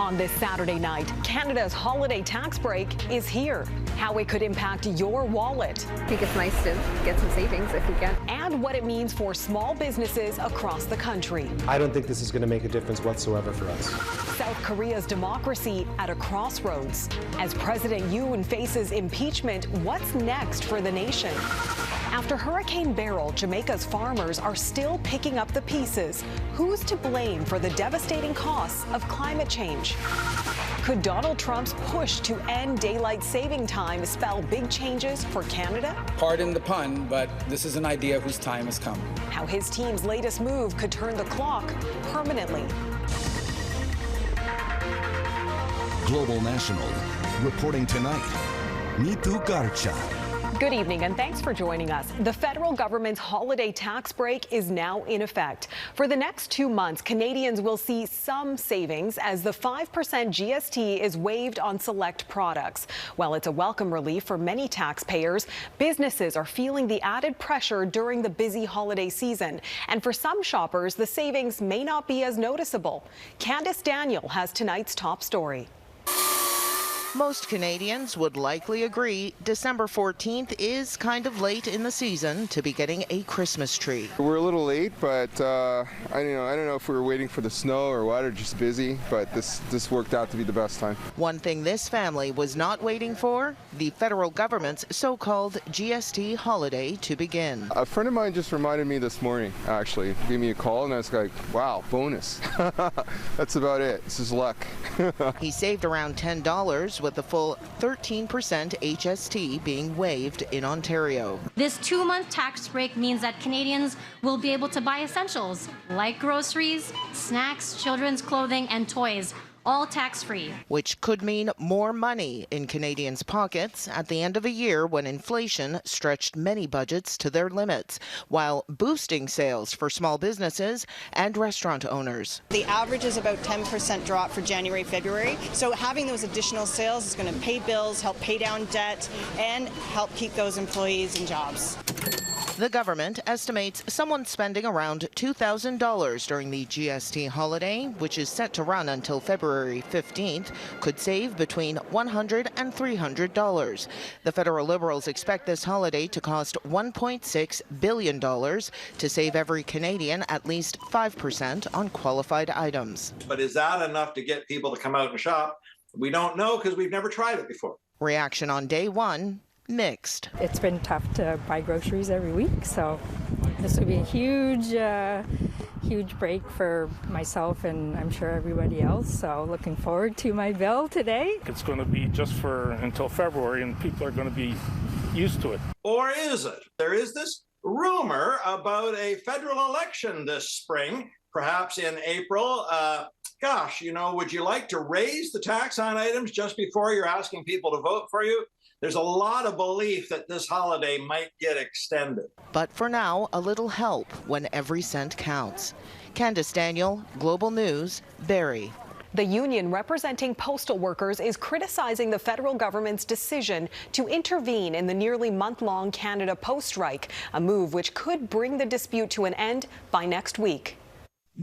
On this Saturday night, Canada's holiday tax break is here. How it could impact your wallet. I think it's nice to get some savings if we can. And what it means for small businesses across the country. I don't think this is going to make a difference whatsoever for us. South Korea's democracy at a crossroads. As President Yoon faces impeachment, what's next for the nation? After Hurricane Beryl, Jamaica's farmers are still picking up the pieces. Who's to blame for the devastating costs of climate change? Could Donald Trump's push to end daylight saving time spell big changes for Canada? Pardon the pun, but this is an idea whose time has come. How his team's latest move could turn the clock permanently. Global National, reporting tonight, Nitu Garcha. Good evening and thanks for joining us. The federal government's holiday tax break is now in effect. For the next 2 months, Canadians will see some savings as the 5% GST is waived on select products. While it's a welcome relief for many taxpayers, businesses are feeling the added pressure during the busy holiday season. And for some shoppers, the savings may not be as noticeable. Candace Daniel has tonight's top story. Most Canadians would likely agree December 14th is kind of late in the season to be getting a Christmas tree. We're a little late, but I don't know if we were waiting for the snow or what, or just busy, but this worked out to be the best time. One thing this family was not waiting for, the federal government's so-called GST holiday to begin. A friend of mine just reminded me this morning, actually, gave me a call, and I was like, wow, bonus. That's about it. This is luck. He saved around $10 with the full 13% HST being waived in Ontario. This 2-month tax break means that Canadians will be able to buy essentials like groceries, snacks, children's clothing, and toys, all tax-free. Which could mean more money in Canadians' pockets at the end of a year when inflation stretched many budgets to their limits, while boosting sales for small businesses and restaurant owners. The average is about 10% drop for January, February. So having those additional sales is going to pay bills, help pay down debt, and help keep those employees in jobs. The government estimates someone spending around $2,000 during the GST holiday, which is set to run until February 15th, could save between $100 and $300. The federal Liberals expect this holiday to cost $1.6 billion to save every Canadian at least 5% on qualified items. But is that enough to get people to come out and shop? We don't know because we've never tried it before. Reaction on day one, mixed. It's been tough to buy groceries every week, so this will be a huge break for myself and I'm sure everybody else. So looking forward to my bill today. It's going to be just for until February and people are going to be used to it. Or is it? There is this rumor about a federal election this spring, perhaps in April. Gosh, would you like to raise the tax on items just before you're asking people to vote for you? There's a lot of belief that this holiday might get extended. But for now, a little help when every cent counts. Candace Daniel, Global News, Barrie. The union representing postal workers is criticizing the federal government's decision to intervene in the nearly month-long Canada Post strike, a move which could bring the dispute to an end by next week.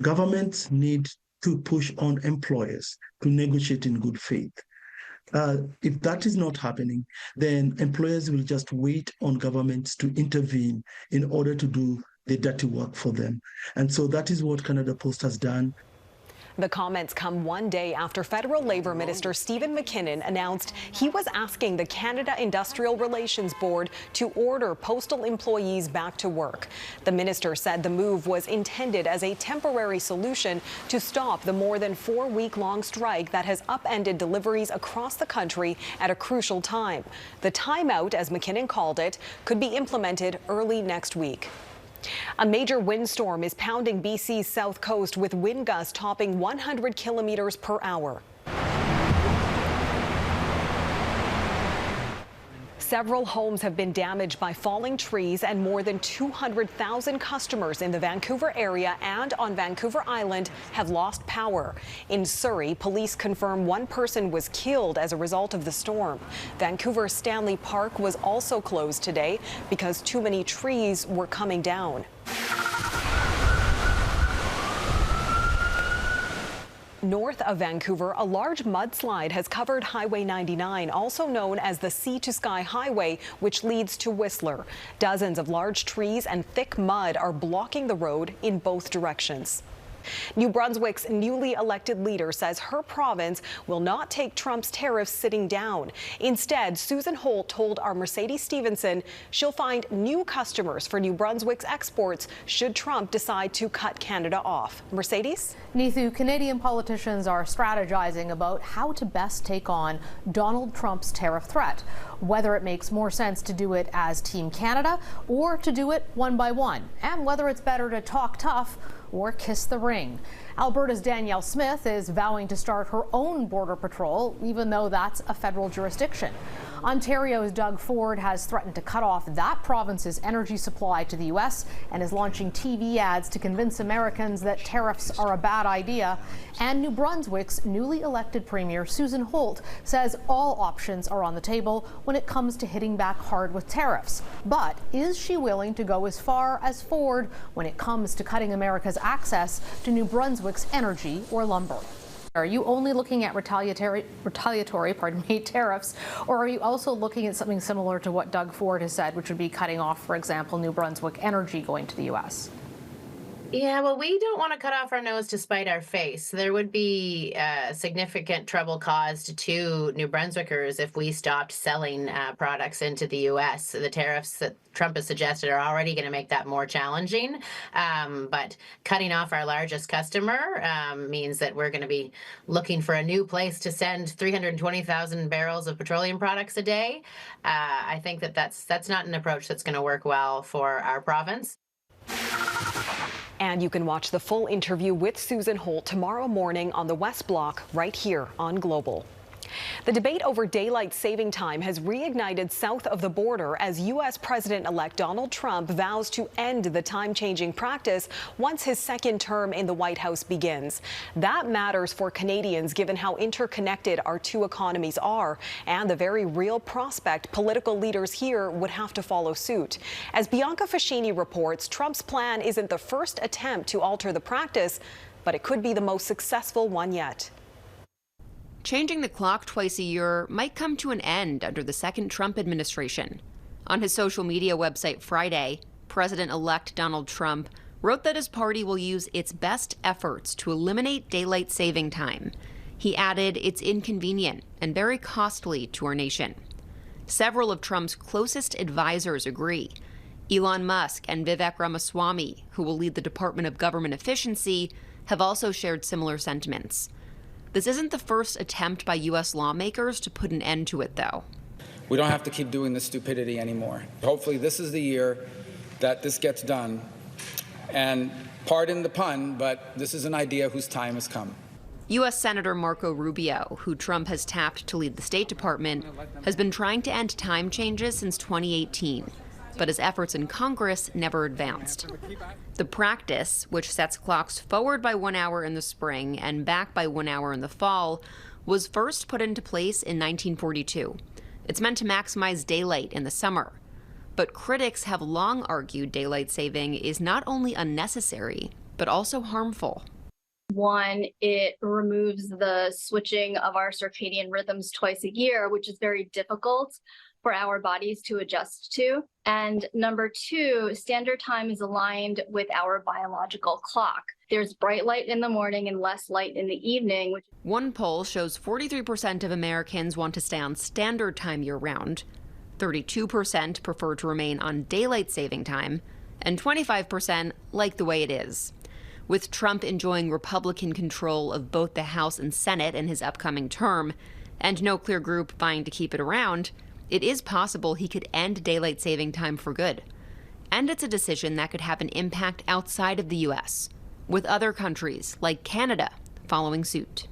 Governments need to push on employers to negotiate in good faith. If that is not happening, then employers will just wait on governments to intervene in order to do the dirty work for them. And so that is what Canada Post has done. The comments come one day after Federal Labour Minister Stephen McKinnon announced he was asking the Canada Industrial Relations Board to order postal employees back to work. The minister said the move was intended as a temporary solution to stop the more than 4-week-long strike that has upended deliveries across the country at a crucial time. The timeout, as McKinnon called it, could be implemented early next week. A major windstorm is pounding BC's south coast with wind gusts topping 100 kilometers per hour. Several homes have been damaged by falling trees, and more than 200,000 customers in the Vancouver area and on Vancouver Island have lost power. In Surrey, police confirm one person was killed as a result of the storm. Vancouver's Stanley Park was also closed today because too many trees were coming down. North of Vancouver, a large mudslide has covered Highway 99, also known as the Sea to Sky Highway, which leads to Whistler. Dozens of large trees and thick mud are blocking the road in both directions. New Brunswick's newly elected leader says her province will not take Trump's tariffs sitting down. Instead, Susan Holt told our Mercedes Stevenson she'll find new customers for New Brunswick's exports should Trump decide to cut Canada off. Mercedes? Neithu, Canadian politicians are strategizing about how to best take on Donald Trump's tariff threat, whether it makes more sense to do it as Team Canada or to do it one by one, and whether it's better to talk tough or kiss the ring. Alberta's Danielle Smith is vowing to start her own border patrol, even though that's a federal jurisdiction. Ontario's Doug Ford has threatened to cut off that province's energy supply to the U.S. and is launching TV ads to convince Americans that tariffs are a bad idea. And New Brunswick's newly elected Premier Susan Holt says all options are on the table when it comes to hitting back hard with tariffs. But is she willing to go as far as Ford when it comes to cutting America's access to New Brunswick's energy or lumber? Are you only looking at retaliatory tariffs, or are you also looking at something similar to what Doug Ford has said, which would be cutting off, for example, New Brunswick energy going to the U.S.? Yeah, well, we don't want to cut off our nose to spite our face. There would be significant trouble caused to New Brunswickers if we stopped selling products into the U.S. The tariffs that Trump has suggested are already going to make that more challenging. But cutting off our largest customer means that we're going to be looking for a new place to send 320,000 barrels of petroleum products a day. I think that that's not an approach that's going to work well for our province. And you can watch the full interview with Susan Holt tomorrow morning on the West Block right here on Global. The debate over daylight saving time has reignited south of the border as U.S. President-elect Donald Trump vows to end the time-changing practice once his second term in the White House begins. That matters for Canadians given how interconnected our two economies are and the very real prospect political leaders here would have to follow suit. As Bianca Fascini reports, Trump's plan isn't the first attempt to alter the practice, but it could be the most successful one yet. Changing the clock twice a year might come to an end under the second Trump administration. On his social media website Friday, President-elect Donald Trump wrote that his party will use its best efforts to eliminate daylight saving time. He added, "It's inconvenient and very costly to our nation." Several of Trump's closest advisors agree. Elon Musk and Vivek Ramaswamy, who will lead the Department of Government Efficiency, have also shared similar sentiments. This isn't the first attempt by U.S. lawmakers to put an end to it, though. We don't have to keep doing this stupidity anymore. Hopefully this is the year that this gets done. And pardon the pun, but this is an idea whose time has come. U.S. Senator Marco Rubio, who Trump has tapped to lead the State Department, has been trying to end time changes since 2018. But his efforts in Congress never advanced. The practice, which sets clocks forward by 1 hour in the spring and back by 1 hour in the fall, was first put into place in 1942. It's meant to maximize daylight in the summer. But critics have long argued daylight saving is not only unnecessary, but also harmful. One, it removes the switching of our circadian rhythms twice a year, which is very difficult for our bodies to adjust to. And number two, standard time is aligned with our biological clock. There's bright light in the morning and less light in the evening. One poll shows 43% of Americans want to stay on standard time year-round, 32% prefer to remain on daylight saving time, and 25% like the way it is. With Trump enjoying Republican control of both the House and Senate in his upcoming term, and no clear group vying to keep it around, it is possible he could end daylight saving time for good. And it's a decision that could have an impact outside of the U.S., with other countries like Canada following suit.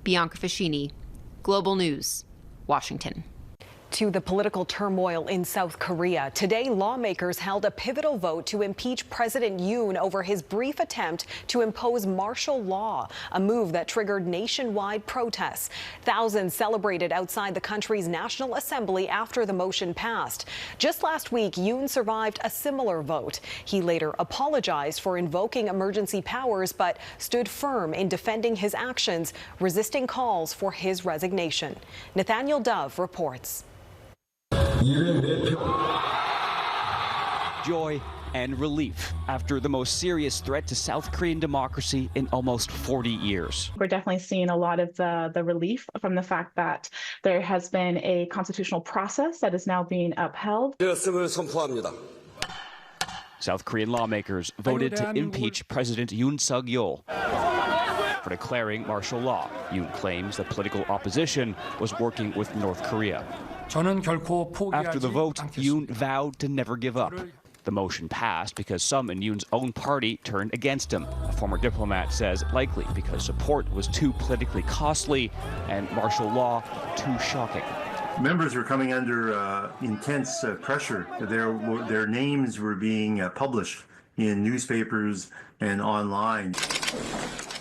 Bianca Fascini, Global News, Washington. To the political turmoil in South Korea. Today, lawmakers held a pivotal vote to impeach President Yoon over his brief attempt to impose martial law, a move that triggered nationwide protests. Thousands celebrated outside the country's National Assembly after the motion passed. Just last week, Yoon survived a similar vote. He later apologized for invoking emergency powers, but stood firm in defending his actions, resisting calls for his resignation. Nathaniel Dove reports. Joy and relief after the most serious threat to South Korean democracy in almost 40 years. We're definitely seeing a lot of the relief from the fact that there has been a constitutional process that is now being upheld. South Korean lawmakers voted to impeach President Yoon Suk Yeol for declaring martial law. Yoon claims the political opposition was working with North Korea. After the vote, Yoon vowed to never give up. The motion passed because some in Yoon's own party turned against him. A former diplomat says likely because support was too politically costly and martial law too shocking. Members were coming under intense pressure. Their names were being published in newspapers and online.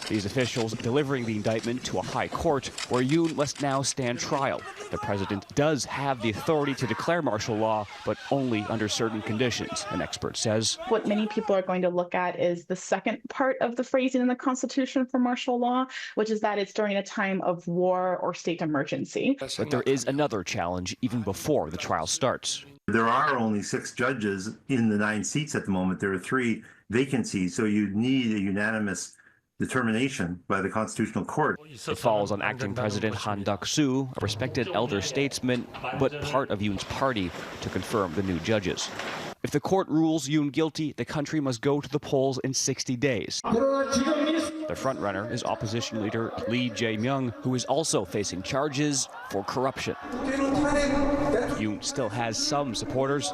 These officials delivering the indictment to a high court where Yoon must now stand trial. The president does have the authority to declare martial law, but only under certain conditions, an expert says. What many people are going to look at is the second part of the phrasing in the Constitution for martial law, which is that it's during a time of war or state emergency. But there is another challenge even before the trial starts. There are only 6 judges in the 9 seats at the moment. There are 3 vacancies, so you need a unanimous determination by the Constitutional Court. It falls on acting President Han Duck-soo, a respected elder statesman, but part of Yoon's party, to confirm the new judges. If the court rules Yoon guilty, the country must go to the polls in 60 days. The frontrunner is opposition leader Lee Jae-myung, who is also facing charges for corruption. Yoon still has some supporters.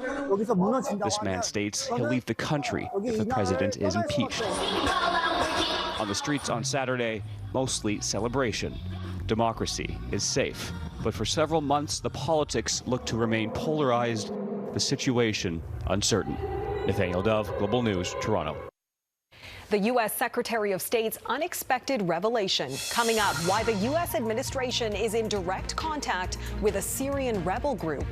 This man states he'll leave the country if the president is impeached. On the streets on Saturday, mostly celebration. Democracy is safe. But for several months, the politics look to remain polarized, the situation uncertain. Nathaniel Dove, Global News, Toronto. The U.S. Secretary of State's unexpected revelation. Coming up, why the U.S. administration is in direct contact with a Syrian rebel group.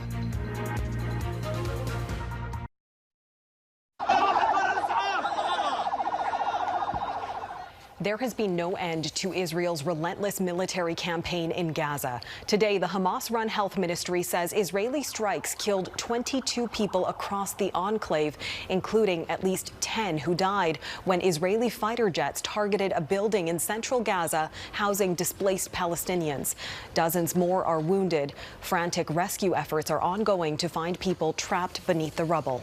There has been no end to Israel's relentless military campaign in Gaza. Today, the Hamas-run health ministry says Israeli strikes killed 22 people across the enclave, including at least 10 who died when Israeli fighter jets targeted a building in central Gaza housing displaced Palestinians. Dozens more are wounded. Frantic rescue efforts are ongoing to find people trapped beneath the rubble.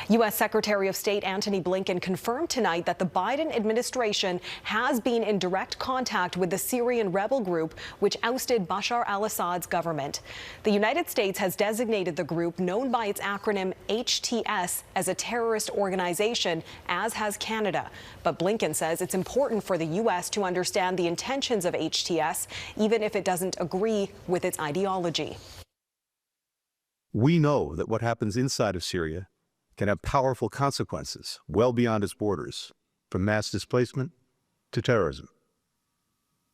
U.S. Secretary of State Antony Blinken confirmed tonight that the Biden administration has been in direct contact with the Syrian rebel group, which ousted Bashar al-Assad's government. The United States has designated the group, known by its acronym HTS, as a terrorist organization, as has Canada. But Blinken says it's important for the U.S. to understand the intentions of HTS, even if it doesn't agree with its ideology. We know that what happens inside of Syria can have powerful consequences well beyond its borders, from mass displacement to terrorism.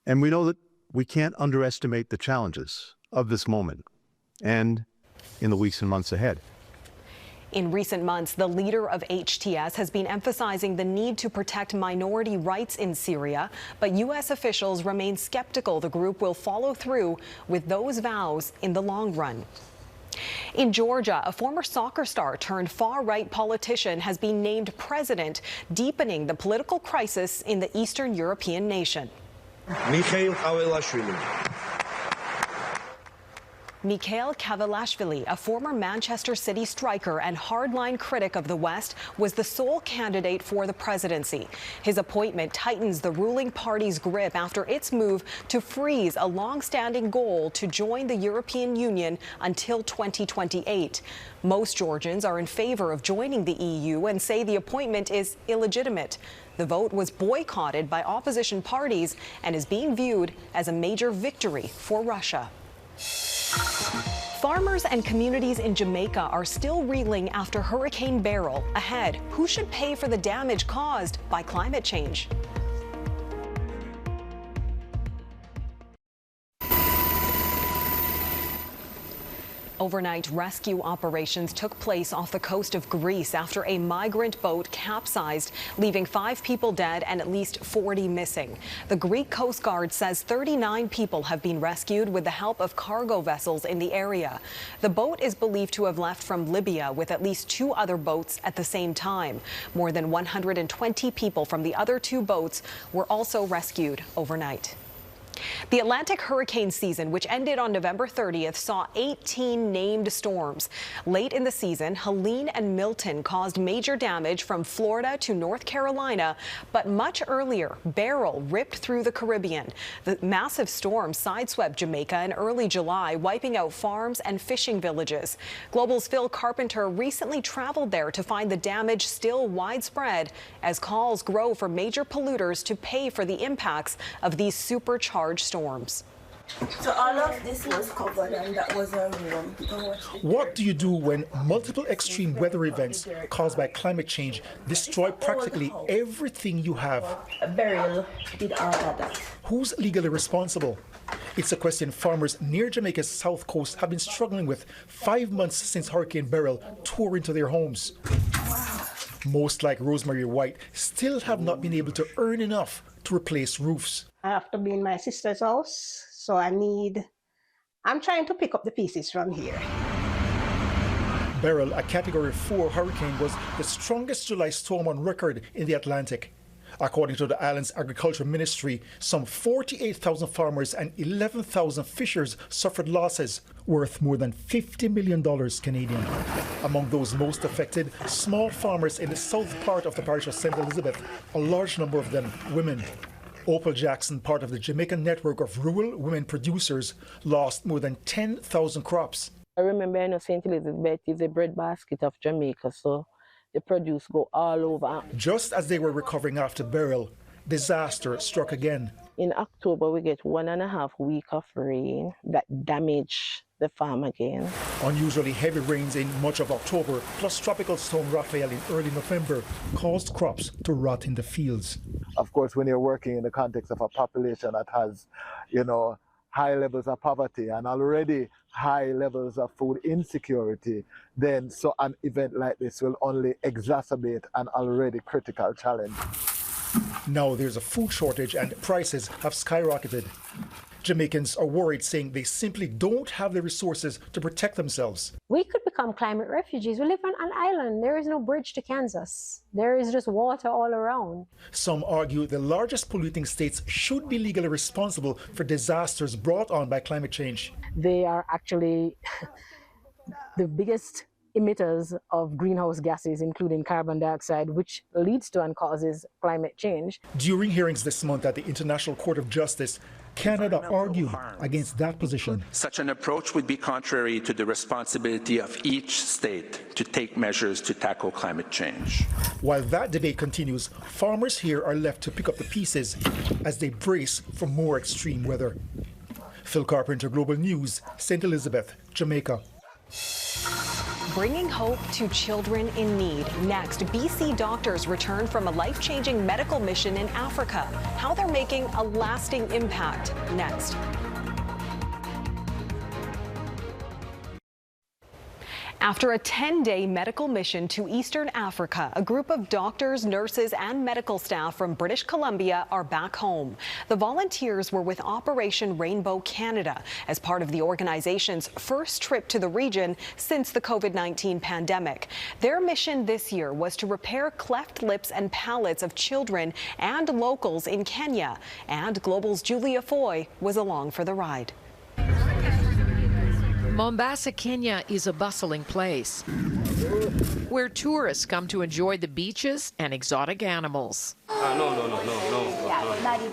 And we know that we can't underestimate the challenges of this moment and in the weeks and months ahead. In recent months, the leader of HTS has been emphasizing the need to protect minority rights in Syria, but U.S. officials remain skeptical the group will follow through with those vows in the long run. In Georgia, a former soccer star turned far-right politician has been named president, deepening the political crisis in the Eastern European nation. Mikhail Kavelashvili, a former Manchester City striker and hardline critic of the West, was the sole candidate for the presidency. His appointment tightens the ruling party's grip after its move to freeze a long-standing goal to join the European Union until 2028. Most Georgians are in favor of joining the EU and say the appointment is illegitimate. The vote was boycotted by opposition parties and is being viewed as a major victory for Russia. Farmers and communities in Jamaica are still reeling after Hurricane Beryl. Ahead, who should pay for the damage caused by climate change? Overnight rescue operations took place off the coast of Greece after a migrant boat capsized, leaving 5 people dead and at least 40 missing. The Greek Coast Guard says 39 people have been rescued with the help of cargo vessels in the area. The boat is believed to have left from Libya with at least 2 other boats at the same time. More than 120 people from the other 2 boats were also rescued overnight. The Atlantic hurricane season, which ended on November 30th, saw 18 named storms. Late in the season, Helene and Milton caused major damage from Florida to North Carolina, but much earlier, Beryl ripped through the Caribbean. The massive storm sideswept Jamaica in early July, wiping out farms and fishing villages. Global's Phil Carpenter recently traveled there to find the damage still widespread as calls grow for major polluters to pay for the impacts of these supercharged storms. So all of this was covered and that was a room. What do you do when multiple extreme weather events caused by climate change destroy practically everything you have? Beryl did all of that. Who's legally responsible? It's a question farmers near Jamaica's south coast have been struggling with 5 months since Hurricane Beryl tore into their homes. Most, like Rosemary White, still have not been able to earn enough to replace roofs. I have to be in my sister's house, so I'm trying to pick up the pieces from here. Beryl, a Category 4 hurricane, was the strongest July storm on record in the Atlantic. According to the island's agriculture ministry, some 48,000 farmers and 11,000 fishers suffered losses worth more than $50 million Canadian. Among those most affected, small farmers in the south part of the parish of St. Elizabeth, a large number of them women. Opal Jackson, part of the Jamaican network of rural women producers, lost more than 10,000 crops. I remember St. Elizabeth is a breadbasket of Jamaica, so the produce go all over. Just as they were recovering after Beryl, disaster struck again. In October, we get 1.5 weeks of rain that damage the farm again. Unusually heavy rains in much of October, plus Tropical Storm Raphael in early November, caused crops to rot in the fields. Of course, when you're working in the context of a population that has, high levels of poverty and already high levels of food insecurity, then so an event like this will only exacerbate an already critical challenge. Now there's a food shortage and prices have skyrocketed. Jamaicans are worried, saying they simply don't have the resources to protect themselves. We could become climate refugees. We live on an island. There is no bridge to Kansas. There is just water all around. Some argue the largest polluting states should be legally responsible for disasters brought on by climate change. They are actually the biggest emitters of greenhouse gases, including carbon dioxide, which leads to and causes climate change. During hearings this month at the International Court of Justice, Canada argued against that position. Such an approach would be contrary to the responsibility of each state to take measures to tackle climate change. While that debate continues, farmers here are left to pick up the pieces as they brace for more extreme weather. Phil Carpenter, Global News, St. Elizabeth, Jamaica. Bringing hope to children in need. Next, BC doctors return from a life-changing medical mission in Africa. How they're making a lasting impact. Next. After a 10-day medical mission to Eastern Africa, a group of doctors, nurses, and medical staff from British Columbia are back home. The volunteers were with Operation Rainbow Canada as part of the organization's first trip to the region since the COVID-19 pandemic. Their mission this year was to repair cleft lips and palates of children and locals in Kenya. And Global's Julia Foy was along for the ride. Mombasa, Kenya is a bustling place where tourists come to enjoy the beaches and exotic animals.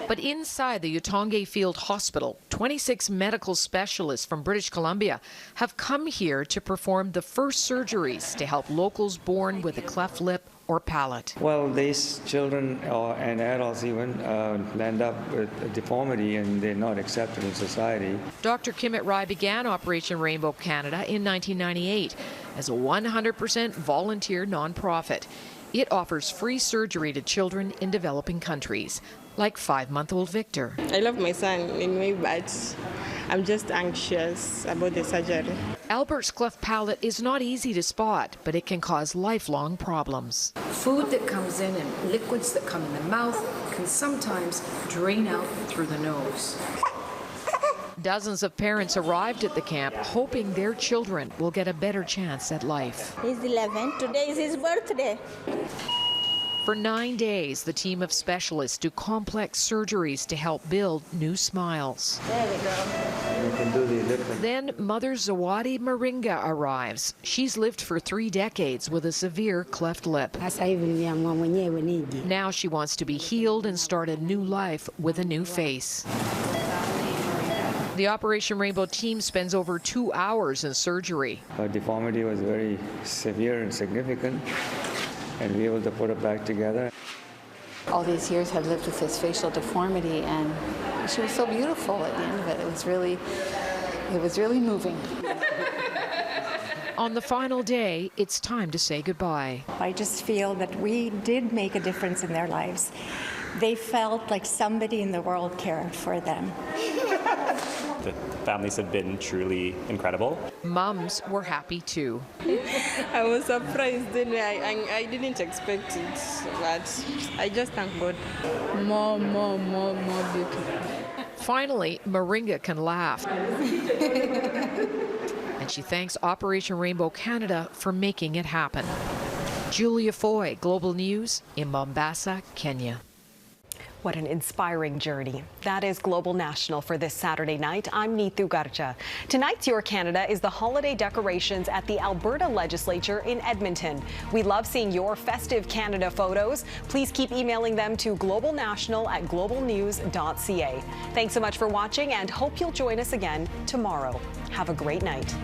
But inside the Utonge Field Hospital, 26 medical specialists from British Columbia have come here to perform the first surgeries to help locals born with a cleft lip or palate. Well, these children and adults even land up with a deformity and they're not accepted in society. Dr. Kimmett Rai began Operation Rainbow Canada in 1998 as a 100% volunteer nonprofit. It offers free surgery to children in developing countries, like 5-month-old Victor. I love my son anyway, but I'm just anxious about the surgery. Albert's cleft palate is not easy to spot, but it can cause lifelong problems. Food that comes in and liquids that come in the mouth can sometimes drain out through the nose. Dozens of parents arrived at the camp hoping their children will get a better chance at life. He's 11. Today is his birthday. For 9 days, the team of specialists do complex surgeries to help build new smiles. There we go. You can do the different. Then Mother Zawadi Moringa arrives. She's lived for 3 decades with a severe cleft lip. Now she wants to be healed and start a new life with a new face. The Operation Rainbow team spends over 2 hours in surgery. Her deformity was very severe and significant, and we were able to put it back together. All these years I've lived with this facial deformity, and she was so beautiful at the end of it. It was really moving. On the final day, it's time to say goodbye. I just feel that we did make a difference in their lives. They felt like somebody in the world cared for them. The families have been truly incredible. Mums were happy too. I was surprised, I didn't expect it, but I just thank God. More beautiful. Finally, Moringa can laugh. And she thanks Operation Rainbow Canada for making it happen. Julia Foy, Global News in Mombasa, Kenya. What an inspiring journey. That is Global National for this Saturday night. I'm Neetu Garcha. Tonight's Your Canada is the holiday decorations at the Alberta Legislature in Edmonton. We love seeing your festive Canada photos. Please keep emailing them to globalnational@globalnews.ca. Thanks so much for watching and hope you'll join us again tomorrow. Have a great night.